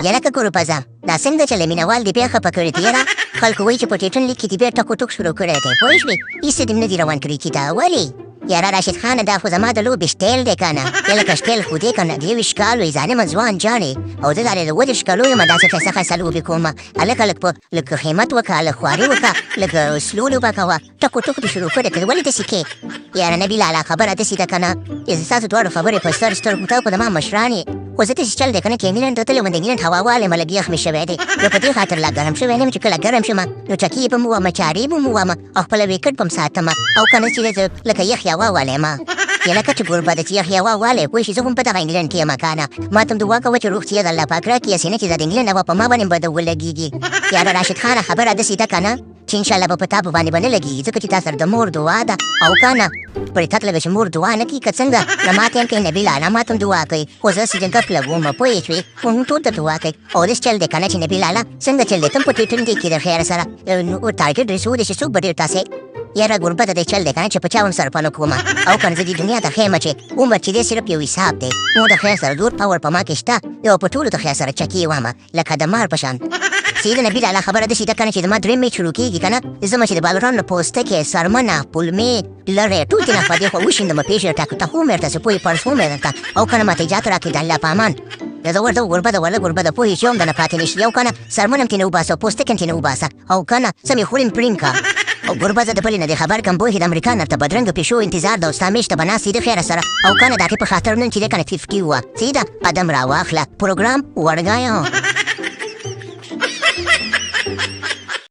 یاره که کورو پزه دا څنګه چې مینوال دې بیا خفه کړي دي یاره خلکو وایي چې په ټیټن لیک کې دې بیا ټکو ټوک شروع کړی دی پوه شوې هېڅ دې نه دي روان کړي کتاب ولې یاره راشد خانه دا خو زما د لوبې سټایل دی که نه یا لکه سټایل خو دی که نه د 20 کالو یې ځانمه ځوان جانې او زه د 30 کالو یم داسې ښایسته ښایسته لوبې کوم هلکه لږ همت وکړه لږ خواري وکړه لږ سلو لوبه کوه ټکو ټوک دې شروع کړی که ولې داسې کې یاره نبي لالا خبره داسې ده که نه زه ستاسو دواړو خبرې په ستر سترګو ته خو زما مشران یې خو زه داسې چل دی که نه چې انګلنډ ته تللی وم د انګلنډ هواوال یم لږ یخ مې شوی دی نو په دې خاطر لا ګرم شوی نه یم چې کله ګرم شم نو چکې به م ووم چارې به م ووم او خپله ویکټ به م ساتم او که نه چې زه لکه یخ هوا والی یم یا لکه چې ګوربه ده چې یخ هوا والی پوه شي زه هم په دغه انګلنډ کې یم که نه ما ته هم دعا کوه چې روغتیا د الله پاک راکړي هسې نه چې دا د انګلنډ هوا په ما باندې به د ولګېږي یاره راشد خانه خبره داسې ده که نه چې انشاءالله به په تا په باندې به نه لګېږي ځکه چې تا سره د مور دعا ده او که نه پرې تک لږه چې مور دعا نه کوي که څنګه نه ما ته هم کوي نبي لالا ما ته هم دعا کوي خو زه سجنګف لګوم پوه شوې موږ ټول ته دعا کوي او داسې چل دی که نه چې نبي لالا څنګه چل دی ته هم په ټیټن دی کې د خیر سره ټارګېټ رسو دی چې څوک به ډېر تاسې یاره ګوربته دی چل دی که نه چې په چا هم سرپه نه کومه او که نه زه دې دنیا ته ښیم چې عمر چې دی صرف یو حساب دی نو د خیر سره دور پاور په ما کې شته یو په ټولو د خیر سره چکې وم لکه د مار په شان سیده نبي لالا خبره داسې ده که نه چې زما درېیم میچ شروع کېږي که نه زما چې د بالران له پوستکې سرمنه پلمې لرې ټول دې نه خوا دې خوا وشیندم پیش درته ته خو مې درته څه پوهې پړس هم مې درته او که نه ماته اجازه راکړي د الله په امان زه ورته ګوربده وله ګوربده پوهې چې یو هم درنه پاتې نه شي او که نه سرمنه هم ترې نه وباسه پوستک هم ترې نه وباسه او که نه څه مې خوریم پریم که او ګوربزه د بلې نه دې خبر کم پوهې د امریکا نه ورته بدرنګه پیشو انتظار ده او ستا میاشته به ناست د خیره سره او که نه د هغې په خاطر نن چې دی که نه 50 وه څه ده قدم راواخله پروګرام ورګایه